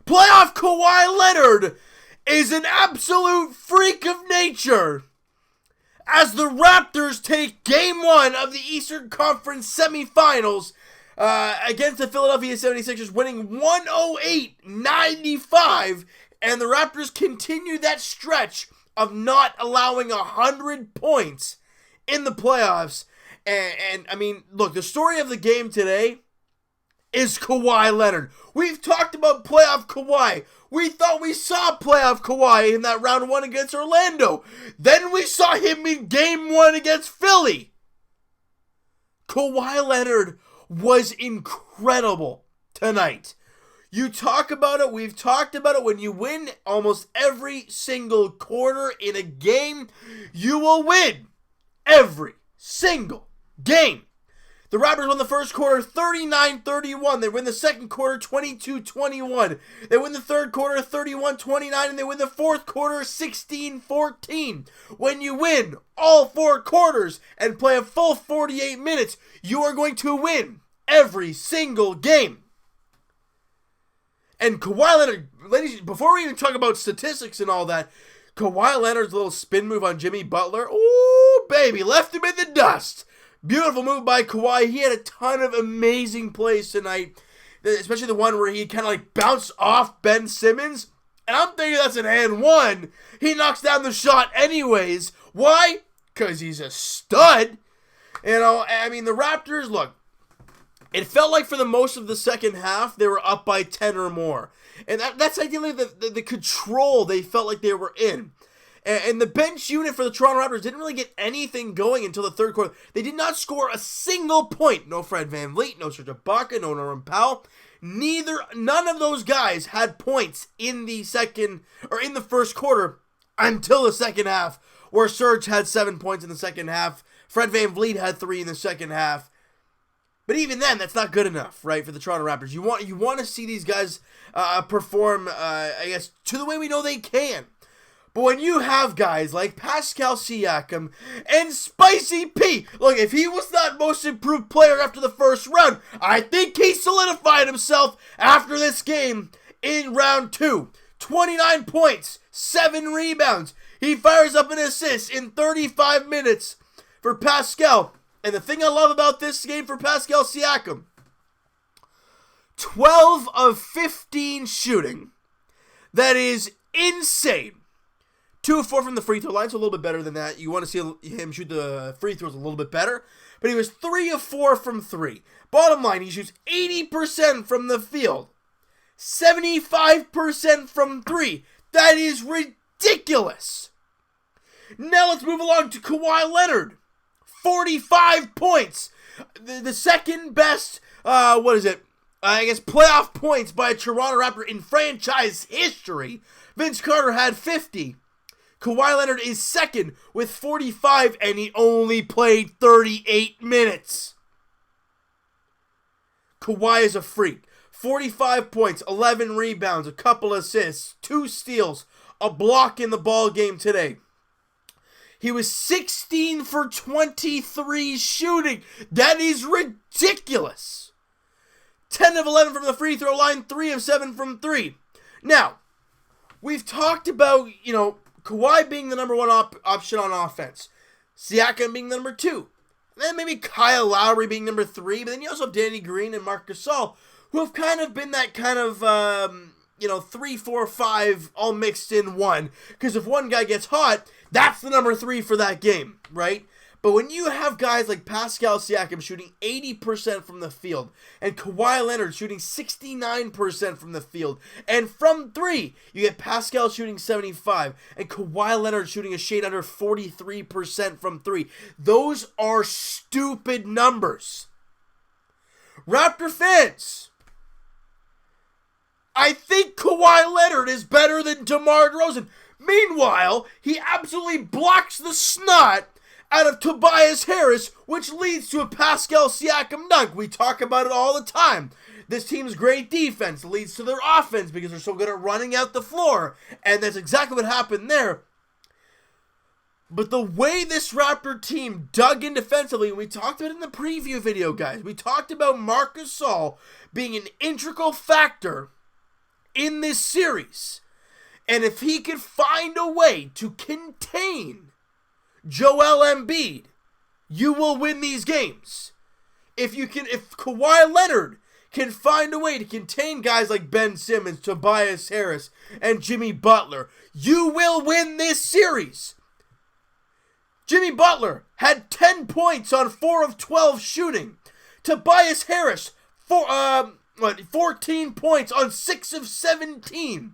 Playoff Kawhi Leonard is an absolute freak of nature as the Raptors take Game 1 of the Eastern Conference semifinals against the Philadelphia 76ers, winning 108-95, and the Raptors continue that stretch of not allowing 100 points in the playoffs. And I mean, look, the story of the game today is Kawhi Leonard. We've talked about playoff Kawhi. We thought we saw playoff Kawhi in that round 1 against Orlando. Then we saw him in Game 1 against Philly. Kawhi Leonard was incredible tonight. You talk about it, we've talked about it. When you win almost every single quarter in a game, you will win every single game. The Raptors won the first quarter 39-31. They win the second quarter 22-21. They win the third quarter 31-29. And they win the fourth quarter 16-14. When you win all 4 quarters and play a full 48 minutes, you are going to win every single game. And Kawhi Leonard, ladies, before we even talk about statistics and all that, Kawhi Leonard's little spin move on Jimmy Butler, ooh, baby, left him in the dust. Beautiful move by Kawhi. He had a ton of amazing plays tonight, especially the one where he kind of like bounced off Ben Simmons. And I'm thinking that's an and one. He knocks down the shot anyways. Why? Because he's a stud. You know, I mean, the Raptors, look, it felt like for the most of the second half, they were up by 10 or more. And that's ideally the control they felt like they were in. And the bench unit for the Toronto Raptors didn't really get anything going until the third quarter. They did not score a single point. No Fred VanVleet, no Serge Ibaka, no Norman Powell. None of those guys had points in the first quarter until the second half, where Serge had 7 points in the second half. Fred VanVleet had 3 in the second half. But even then, that's not good enough, right, for the Toronto Raptors. You want to see these guys perform, I guess, to the way we know they can. But when you have guys like Pascal Siakam and Spicy P, look, if he was not most improved player after the first round, I think he solidified himself after this game in round 2. 29 points, 7 rebounds. He fires up an assist in 35 minutes for Pascal. And the thing I love about this game for Pascal Siakam, 12 of 15 shooting. That is insane. 2 of 4 from the free throw line, so a little bit better than that. You want to see him shoot the free throws a little bit better. But he was 3 of 4 from 3. Bottom line, he shoots 80% from the field. 75% from 3. That is ridiculous. Now let's move along to Kawhi Leonard. 45 points. The second best, playoff points by a Toronto Raptor in franchise history. Vince Carter had 50. Kawhi Leonard is second with 45, and he only played 38 minutes. Kawhi is a freak. 45 points, 11 rebounds, a couple assists, 2 steals, a block in the ball game today. He was 16 for 23 shooting. That is ridiculous. 10 of 11 from the free throw line, 3 of 7 from 3. Now, we've talked about, Kawhi being the number 1 option on offense. Siakam being the number 2. And then maybe Kyle Lowry being number 3. But then you also have Danny Green and Marc Gasol, who have kind of been that kind of, 3, 4, 5 all mixed in one. Because if one guy gets hot, that's the number 3 for that game, right? But when you have guys like Pascal Siakam shooting 80% from the field, and Kawhi Leonard shooting 69% from the field, and from 3, you get Pascal shooting 75%, and Kawhi Leonard shooting a shade under 43% from 3. Those are stupid numbers. Raptor fans, I think Kawhi Leonard is better than DeMar DeRozan. Meanwhile, he absolutely blocks the snot out of Tobias Harris, which leads to a Pascal Siakam dunk. We talk about it all the time. This team's great defense leads to their offense because they're so good at running out the floor. And that's exactly what happened there. But the way this Raptor team dug in defensively, and we talked about it in the preview video, guys. We talked about Marc Gasol being an integral factor in this series. And if he can find a way to contain Joel Embiid, you will win these games. If Kawhi Leonard can find a way to contain guys like Ben Simmons, Tobias Harris, and Jimmy Butler, you will win this series. Jimmy Butler had 10 points on 4 of 12 shooting. Tobias Harris, 14 points on 6 of 17.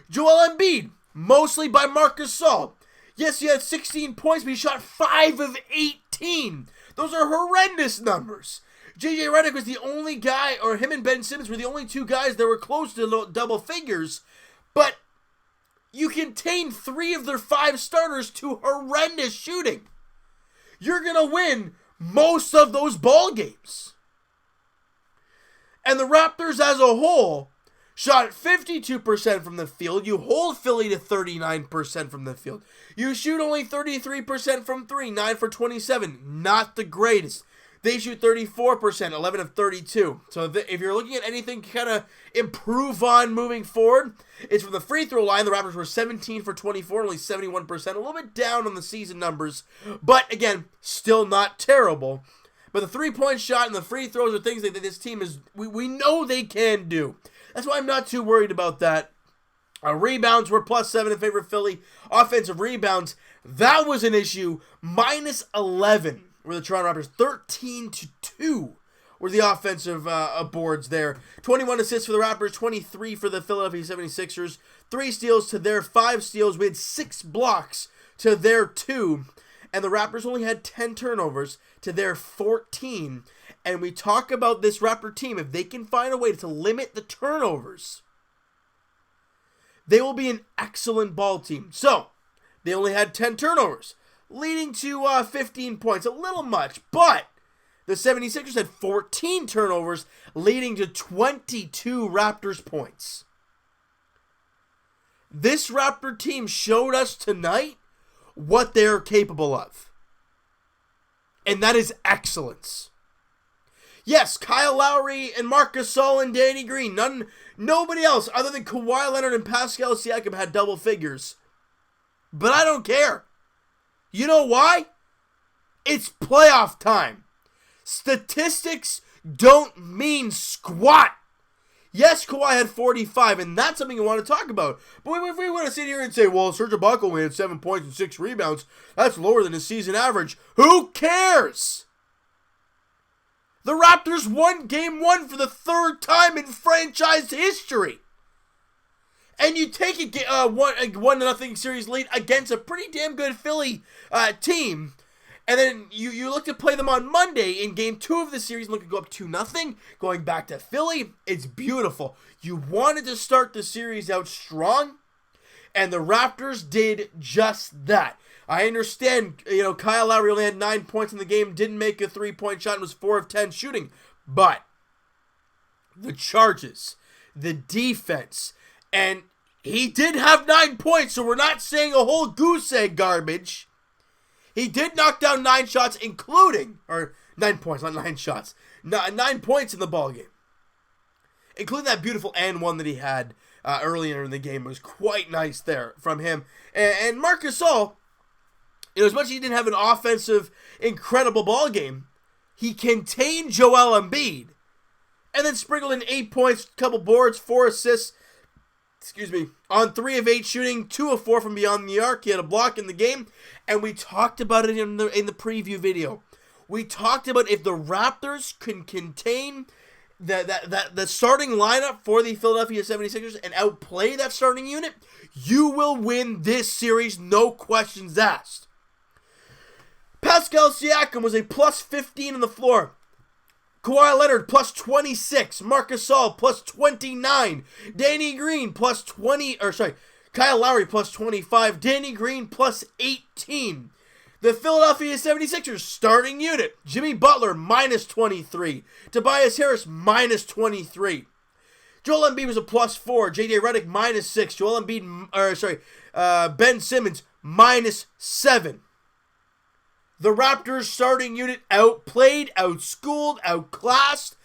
Joel Embiid, mostly by Marc Gasol. Yes, he had 16 points, but he shot 5 of 18. Those are horrendous numbers. JJ Redick was the only guy, or him and Ben Simmons were the only two guys that were close to double figures. But you contain 3 of their 5 starters to horrendous shooting. You're going to win most of those ball games. And the Raptors as a whole shot 52% from the field. You hold Philly to 39% from the field. You shoot only 33% from 3, 9 for 27. Not the greatest. They shoot 34%, 11 of 32. So if you're looking at anything to kind of improve on moving forward, it's from the free throw line. The Raptors were 17 for 24, only 71%. A little bit down on the season numbers, but again, still not terrible. But the three-point shot and the free throws are things that this team we know they can do. That's why I'm not too worried about that. Rebounds were +7 in favor of Philly. Offensive rebounds, that was an issue. -11 were the Toronto Raptors. 13-2 were the offensive boards there. 21 assists for the Raptors, 23 for the Philadelphia 76ers. 3 steals to their 5 steals. We had 6 blocks to their 2. And the Raptors only had 10 turnovers to their 14. And we talk about this Raptor team. If they can find a way to limit the turnovers, they will be an excellent ball team. So, they only had 10 turnovers, leading to 15 points. A little much, but the 76ers had 14 turnovers, leading to 22 Raptors points. This Raptor team showed us tonight what they're capable of. And that is excellence. Yes, Kyle Lowry and Marc Gasol and Danny Green. Nobody else other than Kawhi Leonard and Pascal Siakam had double figures. But I don't care. You know why? It's playoff time. Statistics don't mean squat. Yes, Kawhi had 45, and that's something you want to talk about. But if we want to sit here and say, well, Serge Ibaka only had 7 points and 6 rebounds, that's lower than his season average. Who cares? The Raptors won Game 1 for the 3rd time in franchise history. And you take a 1-0 series lead against a pretty damn good Philly team. And then you look to play them on Monday in Game 2 of the series, look to go up 2-0, going back to Philly. It's beautiful. You wanted to start the series out strong, and the Raptors did just that. I understand, Kyle Lowry only had 9 points in the game, didn't make a 3-point shot, and was 4 of 10 shooting. But the charges, the defense, and he did have 9 points, so we're not saying a whole goose egg garbage. He did knock down 9 shots, or 9 points, not 9 shots. 9 points in the ballgame. Including that beautiful and one that he had earlier in the game. It was quite nice there from him. And Marc Gasol, as much as he didn't have an offensive, incredible ballgame, he contained Joel Embiid. And then sprinkled in 8 points, couple boards, 4 assists. On 3 of 8 shooting, 2 of 4 from beyond the arc. He had a block in the game, and we talked about it in the preview video. We talked about if the Raptors can contain the starting lineup for the Philadelphia 76ers and outplay that starting unit, you will win this series, no questions asked. Pascal Siakam was a +15 on the floor. Kawhi Leonard +26, Marc Gasol +29, Danny Green +20, Kyle Lowry +25, Danny Green +18. The Philadelphia 76ers starting unit, Jimmy Butler -23, Tobias Harris -23. Joel Embiid was a +4, JJ Redick -6, Ben Simmons -7. The Raptors starting unit outplayed, outschooled, outclassed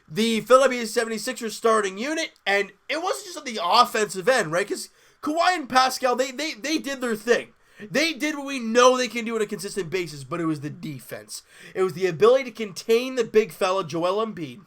the Philadelphia 76ers starting unit, and it wasn't just on the offensive end, right? Because Kawhi and Pascal, they did their thing. They did what we know they can do on a consistent basis, but it was the defense. It was the ability to contain the big fella, Joel Embiid,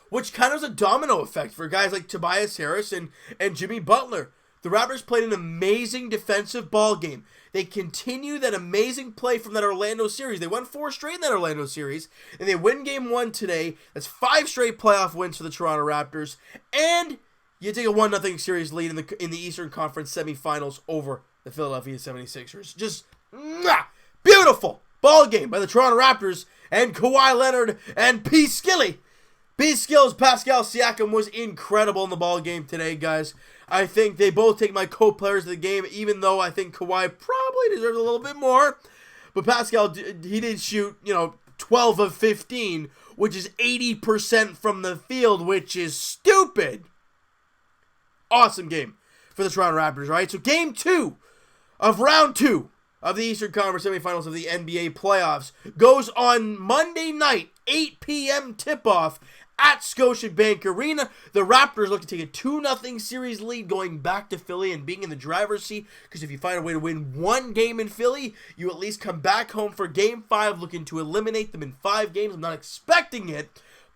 which kind of was a domino effect for guys like Tobias Harris and Jimmy Butler. The Raptors played an amazing defensive ball game. They continue that amazing play from that Orlando series. They won 4 straight in that Orlando series, and they win game 1 today. That's 5 straight playoff wins for the Toronto Raptors, and you take a 1-0 series lead in the Eastern Conference semifinals over the Philadelphia 76ers. Just beautiful ball game by the Toronto Raptors and Kawhi Leonard and P. Skilly. P. Skills, Pascal Siakam was incredible in the ball game today, guys. I think they both take my co-players of the game, even though I think Kawhi probably deserves a little bit more. But Pascal, he did shoot, 12 of 15, which is 80% from the field, which is stupid. Awesome game for the Toronto Raptors, right? So game 2 of round 2 of the Eastern Conference semifinals of the NBA playoffs goes on Monday night, 8 p.m. tip-off at Scotiabank Arena. The Raptors look to take a 2-0 series lead going back to Philly and being in the driver's seat, because if you find a way to win one game in Philly, you at least come back home for game 5, looking to eliminate them in 5 games. I'm not expecting it,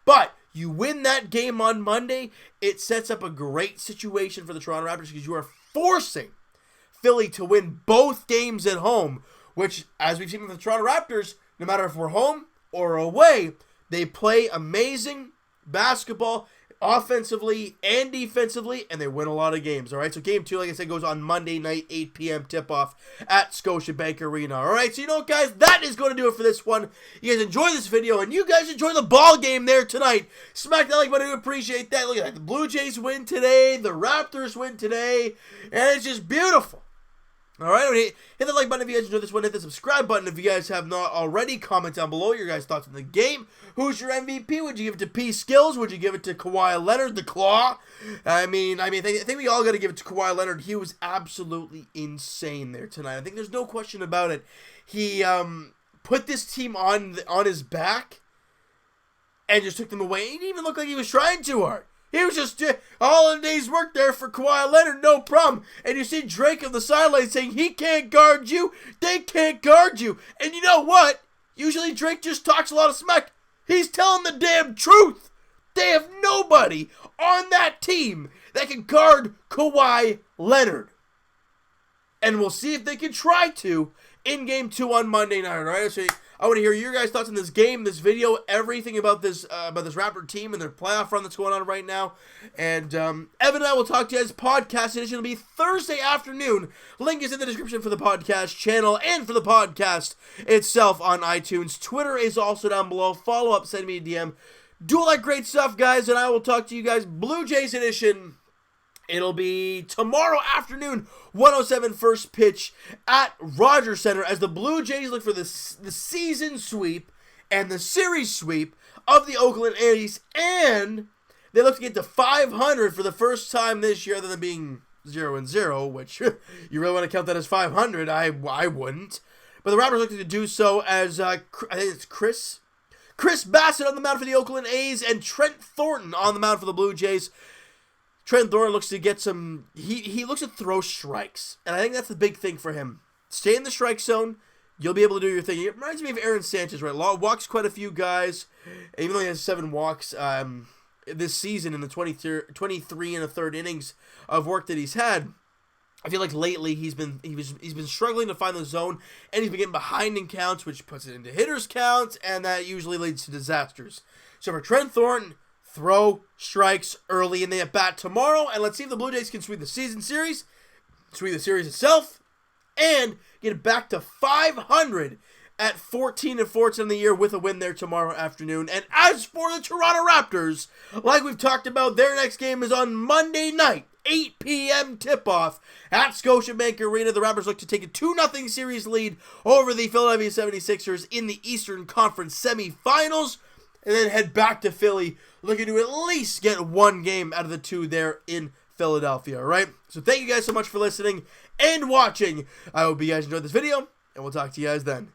but you win that game on Monday, it sets up a great situation for the Toronto Raptors, because you are forcing Philly to win both games at home, which, as we've seen with the Toronto Raptors, no matter if we're home or away, they play amazing basketball offensively and defensively, and they win a lot of games. All right, so game 2, like I said, goes on Monday night, 8 p.m. tip-off at Scotiabank Arena. All right, so guys, that is going to do it for this one. You guys enjoy this video, and you guys enjoy the ball game there tonight. Smack that like button, I appreciate that. Look at that, the Blue Jays win today, the Raptors win today, and it's just beautiful. All right, hit the like button if you guys enjoyed this one. Hit the subscribe button if you guys have not already. Comment down below your guys' thoughts on the game. Who's your MVP? Would you give it to P. Skills? Would you give it to Kawhi Leonard, the Claw? I think we all got to give it to Kawhi Leonard. He was absolutely insane there tonight. I think there's no question about it. He put this team on his back and just took them away. He didn't even look like he was trying too hard. He was just all in a day's work there for Kawhi Leonard, no problem. And you see Drake on the sideline saying he can't guard you, they can't guard you. And you know what? Usually Drake just talks a lot of smack. He's telling the damn truth. They have nobody on that team that can guard Kawhi Leonard. And we'll see if they can try to in Game 2 on Monday night, all right? So I want to hear your guys' thoughts on this game, this video, everything about this Raptor team and their playoff run that's going on right now. And Evan and I will talk to you guys. Podcast edition will be Thursday afternoon. Link is in the description for the podcast channel and for the podcast itself on iTunes. Twitter is also down below. Follow up, send me a DM. Do all that great stuff, guys, and I will talk to you guys. Blue Jays edition. It'll be tomorrow afternoon, 1:07 first pitch at Rogers Center, as the Blue Jays look for the season sweep and the series sweep of the Oakland A's, and they look to get to 500 for the first time this year, other than being 0-0, which you really want to count that as 500. I wouldn't. But the Raptors look to do so as, I think it's Chris Bassett on the mound for the Oakland A's and Trent Thornton on the mound for the Blue Jays. Trent Thornton looks to get some, he looks to throw strikes, and I think that's the big thing for him. Stay in the strike zone, you'll be able to do your thing. It reminds me of Aaron Sanchez, right? Walks quite a few guys, even though he has 7 walks this season in the 23 and a third innings of work that he's had. I feel like lately he's been struggling to find the zone, and he's been getting behind in counts, which puts it into hitters counts, and that usually leads to disasters. So for Trent Thornton, throw strikes early in the at-bat tomorrow, and let's see if the Blue Jays can sweep the series itself, and get it back to 500 at 14-14 in the year with a win there tomorrow afternoon. And as for the Toronto Raptors, like we've talked about, their next game is on Monday night, 8 p.m. tip-off at Scotiabank Arena. The Raptors look to take a 2-0 series lead over the Philadelphia 76ers in the Eastern Conference semifinals, and then head back to Philly, looking to at least get one game out of the 2 there in Philadelphia, all right? So thank you guys so much for listening and watching. I hope you guys enjoyed this video, and we'll talk to you guys then.